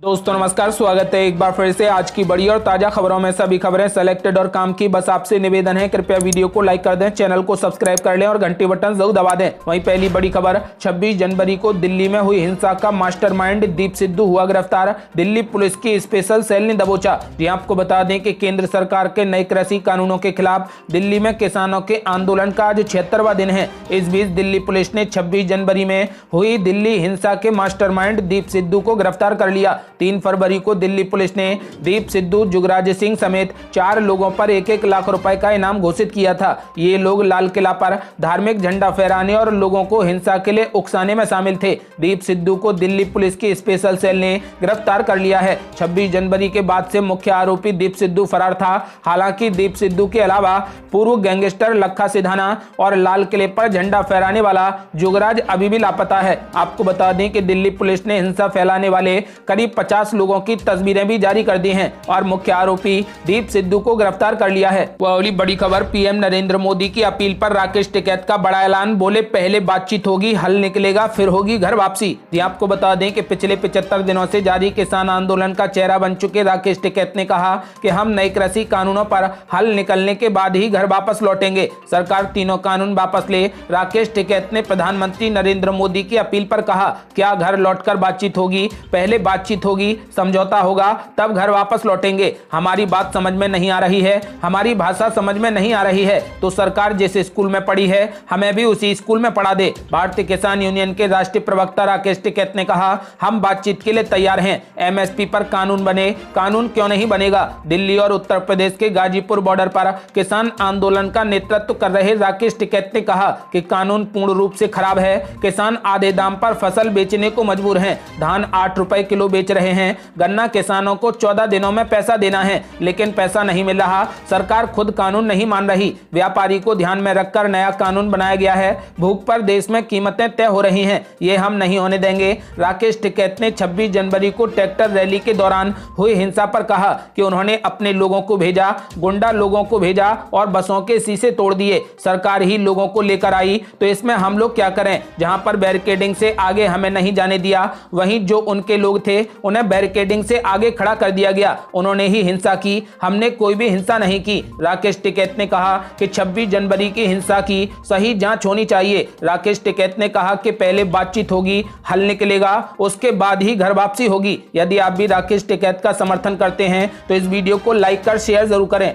दोस्तों नमस्कार, स्वागत है एक बार फिर से आज की बड़ी और ताजा खबरों में। सभी खबरें सेलेक्टेड और काम की, बस आपसे निवेदन है कृपया वीडियो को लाइक कर दें, चैनल को सब्सक्राइब कर लें और घंटी बटन जरूर दबा दें। वहीं पहली बड़ी खबर, 26 जनवरी को दिल्ली में हुई हिंसा का मास्टरमाइंड दीप सिद्धू हुआ गिरफ्तार, दिल्ली पुलिस की स्पेशल सेल ने दबोचा। जी आपको बता दें कि केंद्र सरकार के नए कृषि कानूनों के खिलाफ दिल्ली में किसानों के आंदोलन का आज 76वां दिन है। इस बीच दिल्ली पुलिस ने 26 जनवरी में हुई दिल्ली हिंसा के मास्टरमाइंड दीप सिद्धू को गिरफ्तार कर लिया। 3 फरवरी को दिल्ली पुलिस ने दीप सिद्धू, जुगराज सिंह समेत 4 लोगों पर 1-1 लाख रुपए का इनाम घोषित किया था। ये लोग लाल किला पर धार्मिक झंडा फहराने और लोगों को हिंसा के लिए उकसाने में शामिल थे। दीप सिद्धू को दिल्ली पुलिस की स्पेशल सेल ने गिरफ्तार कर लिया है। 26 जनवरी के बाद से मुख्य आरोपी दीप सिद्धू फरार था। हालांकि दीप सिद्धू के अलावा पूर्व गैंगस्टर लखा सिधाना और लाल किले पर झंडा फहराने वाला जुगराज अभी भी लापता है। आपको बता दें कि दिल्ली पुलिस ने हिंसा फैलाने वाले करीब 50 लोगों की तस्वीरें भी जारी कर दी हैं और मुख्य आरोपी दीप सिद्धू को गिरफ्तार कर लिया है। वह अगली बड़ी खबर, पीएम नरेंद्र मोदी की अपील पर राकेश टिकैत का बड़ा ऐलान, बोले पहले बातचीत होगी, हल निकलेगा, फिर होगी घर वापसी। जी आपको बता दें कि पिछले 75 दिनों से जारी किसान आंदोलन का चेहरा बन चुके राकेश टिकैत ने कहा कि हम नए कृषि कानूनों पर हल निकलने के बाद ही घर वापस लौटेंगे। सरकार तीनों कानून वापस ले। राकेश टिकैत ने प्रधानमंत्री नरेंद्र मोदी की अपील पर कहा, क्या घर लौटकर बातचीत होगी? पहले बातचीत होगी, समझौता होगा, तब घर वापस लौटेंगे। हमारी बात समझ में नहीं आ रही है, हमारी भाषा समझ में नहीं आ रही है तो सरकार जिस स्कूल में पढ़ी है हमें भी उसी स्कूल में पढ़ा दे। भारतीय किसान यूनियन के राष्ट्रीय प्रवक्ता राकेश टिकैत ने कहा, हम बातचीत के लिए तैयार हैं। एमएसपी पर कानून बने, कानून क्यों नहीं बनेगा? दिल्ली और उत्तर प्रदेश के गाजीपुर बॉर्डर पर किसान आंदोलन का नेतृत्व कर रहे राकेश टिकैत ने कहा कि कानून पूर्ण रूप से खराब है। किसान आधे दाम पर फसल बेचने को मजबूर हैं। धान 8 रुपए किलो बेच रहे हैं। गन्ना किसानों को 14 दिनों में पैसा देना है, लेकिन पैसा नहीं मिल रहा। सरकार खुद कानून नहीं मान रही। व्यापारी को ध्यान में रखकर नया कानून बनाया गया है। भूख पर देश में कीमतें तय हो रही हैं, ये हम नहीं होने देंगे। राकेश टिकैत ने 26 जनवरी को ट्रैक्टर रैली के दौरान हुई हिंसा पर कहा कि उन्होंने अपने लोगों को भेजा, गुंडा लोगों को भेजा और बसों के शीशे तोड़ दिए। सरकार ही लोगों को लेकर आई तो इसमें हम लोग क्या करें? जहां पर बैरिकेडिंग से आगे हमें नहीं जाने दिया, वहीं जो उनके लोग थे उन्हें बैरिकेडिंग से आगे खड़ा कर दिया गया। उन्होंने ही हिंसा की, हमने कोई भी हिंसा नहीं की। राकेश टिकैत ने कहा कि 26 जनवरी की हिंसा की सही जांच होनी चाहिए। राकेश टिकैत ने कहा कि पहले बातचीत होगी, हल निकलेगा, उसके बाद ही घर वापसी होगी। यदि आप भी राकेश टिकैत का समर्थन करते हैं तो इस वीडियो को लाइक कर शेयर जरूर करें।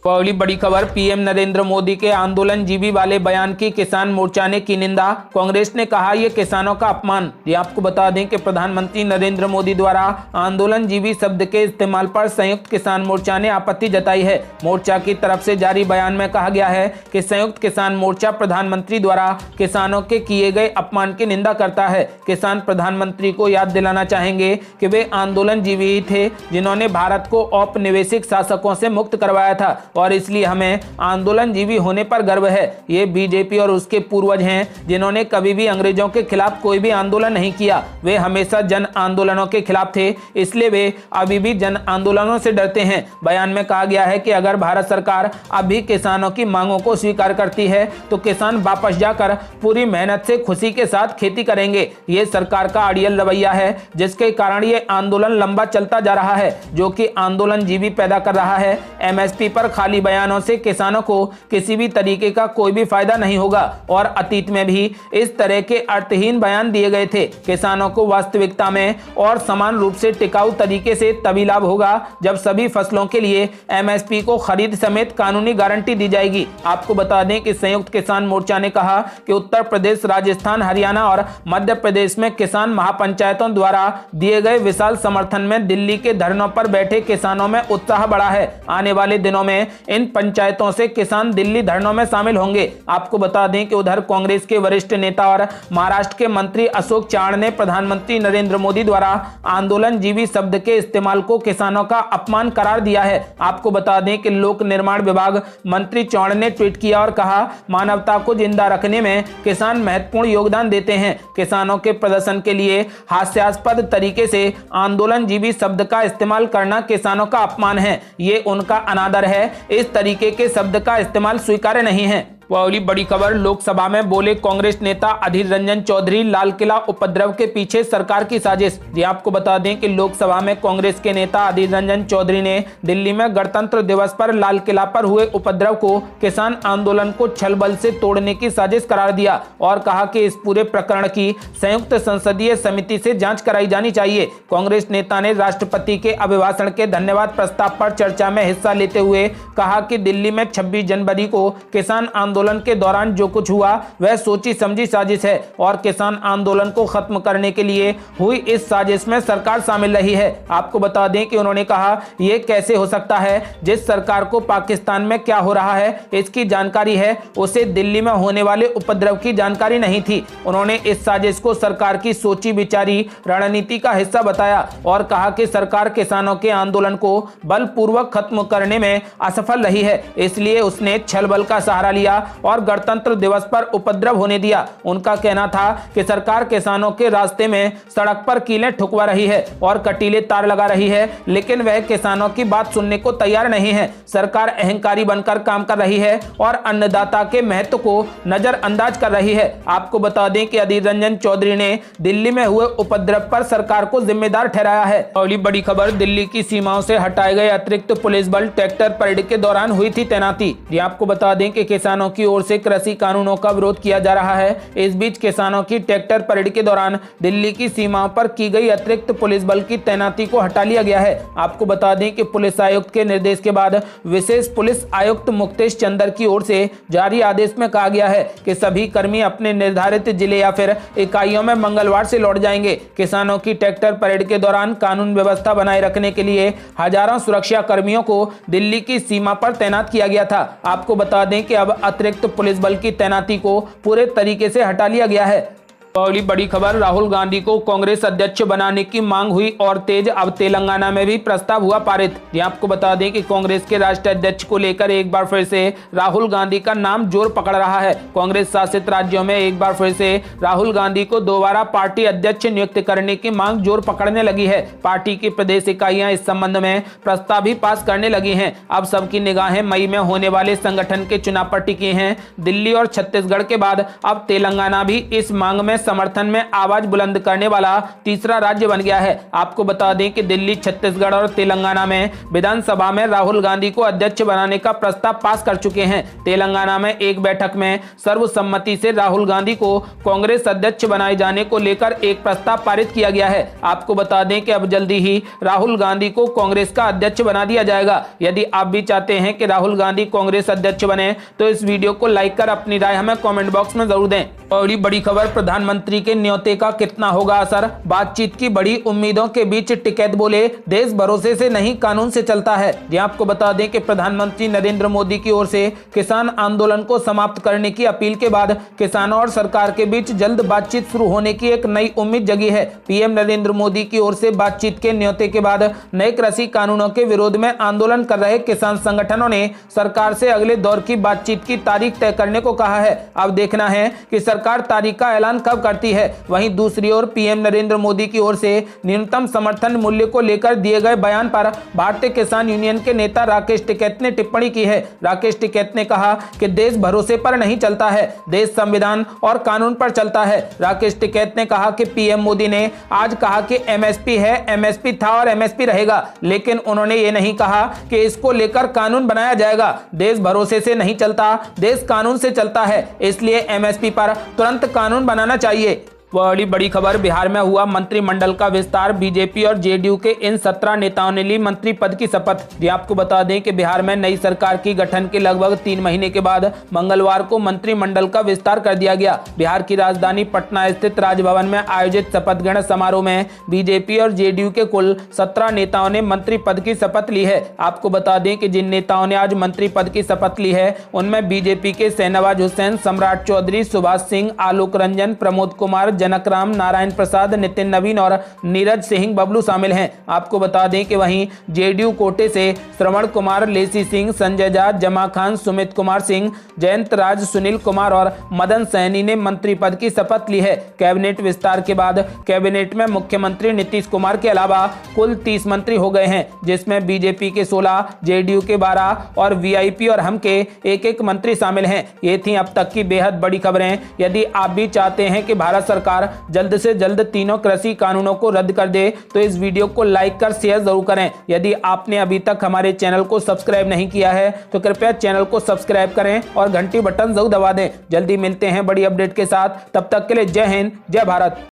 अगली बड़ी खबर, पीएम नरेंद्र मोदी के आंदोलन जीवी वाले बयान की किसान मोर्चा ने की निंदा। कांग्रेस ने कहा यह किसानों का अपमान। ये आपको बता दें कि प्रधानमंत्री नरेंद्र मोदी द्वारा आंदोलन जीवी शब्द के इस्तेमाल पर संयुक्त किसान मोर्चा ने आपत्ति जताई है। मोर्चा की तरफ से जारी बयान में कहा गया है कि संयुक्त किसान मोर्चा प्रधानमंत्री द्वारा किसानों के किए गए अपमान की निंदा करता है। किसान प्रधानमंत्री को याद दिलाना चाहेंगे कि वे आंदोलन जीवी ही थे जिन्होंने भारत को औपनिवेशिक शासकों से मुक्त करवाया था और इसलिए हमें आंदोलन जीवी होने पर गर्व है। ये बीजेपी और उसके पूर्वज हैं जिन्होंने कभी भी अंग्रेजों के खिलाफ कोई भी आंदोलन नहीं किया। वे हमेशा जन आंदोलनों के खिलाफ थे, इसलिए वे अभी भी जन आंदोलनों से डरते हैं। बयान में कहा गया है कि अगर भारत सरकार अभी किसानों की मांगों को स्वीकार करती है तो किसान वापस जाकर पूरी मेहनत से खुशी के साथ खेती करेंगे। ये सरकार का अड़ियल रवैया है जिसके कारण ये आंदोलन लंबा चलता जा रहा है, जो कि आंदोलन जीवी पैदा कर रहा है। एमएसपी पर खाली बयानों से किसानों को किसी भी तरीके का कोई भी फायदा नहीं होगा और अतीत में भी इस तरह के अर्थहीन बयान दिए गए थे। किसानों को वास्तविकता में और समान रूप से टिकाऊ तरीके से तभी लाभ होगा जब सभी फसलों के लिए एमएसपी को खरीद समेत कानूनी गारंटी दी जाएगी। आपको बता दें कि संयुक्त किसान मोर्चा ने कहा कि उत्तर प्रदेश, राजस्थान, हरियाणा और मध्य प्रदेश में किसान महापंचायतों द्वारा दिए गए विशाल समर्थन में दिल्ली के धरनों पर बैठे किसानों में उत्साह बढ़ा है। आने वाले दिनों में इन पंचायतों से किसान दिल्ली धरनों में शामिल होंगे। आपको बता दें कि उधर कांग्रेस के वरिष्ठ नेता और महाराष्ट्र के मंत्री अशोक चाण ने प्रधानमंत्री नरेंद्र मोदी द्वारा आंदोलन जीवी शब्द के इस्तेमाल को किसानों का अपमान करार दिया है। आपको बता दें कि लोक निर्माण विभाग मंत्री चाण ने ट्वीट किया और कहा, मानवता को जिंदा रखने में किसान महत्वपूर्ण योगदान देते हैं। किसानों के प्रदर्शन के लिए हास्यास्पद तरीके से आंदोलन जीवी शब्द का इस्तेमाल करना किसानों का अपमान है, ये उनका अनादर है। इस तरीके के शब्द का इस्तेमाल स्वीकार्य नहीं है। वह अगली बड़ी खबर, लोकसभा में बोले कांग्रेस नेता अधीर रंजन चौधरी, लाल किला उपद्रव के पीछे सरकार की साजिश। जी आपको बता दें कि लोकसभा में कांग्रेस के नेता अधीर रंजन चौधरी ने दिल्ली में गणतंत्र दिवस पर लाल किला पर हुए उपद्रव को किसान आंदोलन को छल बल से तोड़ने की साजिश करार दिया और कहा कि इस पूरे प्रकरण की संयुक्त संसदीय समिति से जांच कराई जानी चाहिए। कांग्रेस नेता ने राष्ट्रपति के अभिभाषण के धन्यवाद प्रस्ताव पर चर्चा में हिस्सा लेते हुए कहा कि दिल्ली में 26 जनवरी को किसान आंदोलन के दौरान जो कुछ हुआ वह सोची समझी साजिश है और किसान आंदोलन को खत्म करने के लिए हुई इस साजिश में सरकार शामिल रही है। आपको बता दें कि उन्होंने कहा यह कैसे हो सकता है, जिस सरकार को पाकिस्तान में क्या हो रहा है इसकी जानकारी है, उसे दिल्ली में होने वाले उपद्रव की जानकारी नहीं थी। उन्होंने इस साजिश को सरकार की सोची विचारी रणनीति का हिस्सा बताया और कहा कि सरकार किसानों के आंदोलन को बलपूर्वक खत्म करने में असफल रही है, इसलिए उसने छल बल का सहारा लिया और गणतंत्र दिवस पर उपद्रव होने दिया। उनका कहना था कि सरकार किसानों के रास्ते में सड़क पर कीलें ठुकवा रही है और कटीले तार लगा रही है, लेकिन वह किसानों की बात सुनने को तैयार नहीं है। सरकार अहंकारी बनकर काम कर रही है और अन्नदाता के महत्व को नजरअंदाज कर रही है। आपको बता दें कि अधीर रंजन चौधरी ने दिल्ली में हुए उपद्रव पर सरकार को जिम्मेदार ठहराया है। अगली बड़ी खबर, दिल्ली की सीमाओं से हटाए गए अतिरिक्त पुलिस बल, ट्रैक्टर परेड के दौरान हुई थी तैनाती। ये आपको बता दें कि किसानों की ओर से कृषि कानूनों का विरोध किया जा रहा है। इस बीच किसानों की ट्रैक्टर परेड के दौरान दिल्ली की सीमाओं पर की गई अतिरिक्त पुलिस बल की तैनाती को हटा लिया गया है। आपको बता दें कि पुलिस आयुक्त के निर्देश के बाद विशेष पुलिस आयुक्त मुक्तेश चंद्र की ओर से जारी आदेश में कहा गया है कि सभी कर्मी अपने निर्धारित जिले या फिर इकाइयों में मंगलवार से लौट जाएंगे। किसानों की ट्रैक्टर परेड के दौरान कानून व्यवस्था बनाए रखने के लिए हजारों सुरक्षा कर्मियों को दिल्ली की सीमा पर तैनात किया गया था। आपको बता दें कि अब अतिरिक्त पुलिस बल की तैनाती को पूरे तरीके से हटा लिया गया है। अगली बड़ी खबर, राहुल गांधी को कांग्रेस अध्यक्ष बनाने की मांग हुई और तेज। अब तेलंगाना में भी प्रस्ताव हुआ पारित। ये आपको बता दें कि कांग्रेस के राष्ट्रीय अध्यक्ष को लेकर एक बार फिर से राहुल गांधी का नाम जोर पकड़ रहा है। कांग्रेस शासित राज्यों में एक बार फिर से राहुल गांधी को दोबारा पार्टी अध्यक्ष नियुक्त करने की मांग जोर पकड़ने लगी है। पार्टी की प्रदेश इकाइयां इस संबंध में प्रस्ताव भी पास करने लगी हैं। अब सबकी निगाहें मई में होने वाले संगठन के चुनाव पर टिकी हैं। दिल्ली और छत्तीसगढ़ के बाद अब तेलंगाना भी इस मांग में समर्थन में आवाज बुलंद करने वाला तीसरा राज्य बन गया है। आपको बता दें कि दिल्ली, छत्तीसगढ़ और तेलंगाना में विधानसभा में राहुल गांधी को अध्यक्ष बनाने का प्रस्ताव पास कर चुके हैं। तेलंगाना में एक बैठक में सर्वसम्मति से राहुल गांधी को कांग्रेस अध्यक्ष बनाए जाने को लेकर एक प्रस्ताव पारित किया गया है। आपको बता दें कि अब जल्दी ही राहुल गांधी को कांग्रेस का अध्यक्ष बना दिया जाएगा। यदि आप भी चाहते हैं कि राहुल गांधी कांग्रेस अध्यक्ष बने तो इस वीडियो को लाइक कर अपनी राय हमें कमेंट बॉक्स में जरूर दें। अगली बड़ी खबर, प्रधानमंत्री के न्योते का कितना होगा असर, बातचीत की बड़ी उम्मीदों के बीच टिकैत बोले देश भरोसे से नहीं कानून से चलता है। ये आपको बता दें कि प्रधानमंत्री नरेंद्र मोदी की ओर से किसान आंदोलन को समाप्त करने की अपील के बाद किसानों और सरकार के बीच जल्द बातचीत शुरू होने की एक नई उम्मीद जगी है। पीएम नरेंद्र मोदी की ओर से बातचीत के न्योते के बाद नए कृषि कानूनों के विरोध में आंदोलन कर रहे किसान संगठनों ने सरकार से अगले दौर की बातचीत की तारीख तय करने को कहा है। अब देखना है कि सरकार तारीख का ऐलान कब करती है। वहीं दूसरी ओर पीएम नरेंद्र मोदी की ओर से न्यूनतम समर्थन मूल्य को लेकर दिए गए बयान पर भारतीय किसान यूनियन के नेता राकेश टिकैत ने टिप्पणी की है। राकेश टिकैत ने कहा कि देश भरोसे पर नहीं चलता है, देश संविधान और कानून पर चलता है। राकेश टिकैत ने कहा कि पीएम मोदी ने आज कहा कि एमएसपी है, एमएसपी था और एमएसपी रहेगा, लेकिन उन्होंने ये नहीं कहा कि इसको लेकर कानून बनाया जाएगा। देश भरोसे से नहीं चलता, देश कानून से चलता है, इसलिए एमएसपी पर तुरंत कानून बनाना चाहिए। वह बड़ी खबर, बिहार में हुआ मंत्रिमंडल का विस्तार, बीजेपी और जेडीयू के इन 17 नेताओं ने ली मंत्री पद की शपथ। ये आपको बता दें कि बिहार में नई सरकार की गठन के लगभग 3 महीने के बाद मंगलवार को मंत्रिमंडल का विस्तार कर दिया गया। बिहार की राजधानी पटना स्थित राजभवन में आयोजित शपथ ग्रहण समारोह में बीजेपी और जेडीयू के कुल 17 नेताओं ने मंत्री पद की शपथ ली है। आपको बता दें कि जिन नेताओं ने आज मंत्री पद की शपथ ली है उनमें बीजेपी के शहनवाज हुसैन, सम्राट चौधरी, सुभाष सिंह, आलोक रंजन, प्रमोद कुमार, जनक राम, नारायण प्रसाद, नितिन नवीन और नीरज सिंह बबलू शामिल हैं। आपको बता दें कि वहीं जेडीयू कोटे से श्रवण कुमार, लेसी सिंह, संजय झा, जमा खान, सुमित कुमार सिंह, जयंत राज, सुनील कुमार और मदन सैनी ने मंत्री पद की शपथ ली है। कैबिनेट विस्तार के बाद कैबिनेट में मुख्यमंत्री नीतीश कुमार के अलावा कुल 30 मंत्री हो गए हैं, जिसमें बीजेपी के 16, जेडीयू के 12 और वीआईपी और हम के एक मंत्री शामिल हैं। ये थी अब तक की बेहद बड़ी खबरें। यदि आप भी चाहते हैं कि भारत सरकार जल्द से जल्द तीनों कृषि कानूनों को रद्द कर दे तो इस वीडियो को लाइक कर शेयर जरूर करें। यदि आपने अभी तक हमारे चैनल को सब्सक्राइब नहीं किया है तो कृपया चैनल को सब्सक्राइब करें और घंटी बटन जरूर दबा दें। जल्दी मिलते हैं बड़ी अपडेट के साथ, तब तक के लिए जय हिंद, जय भारत।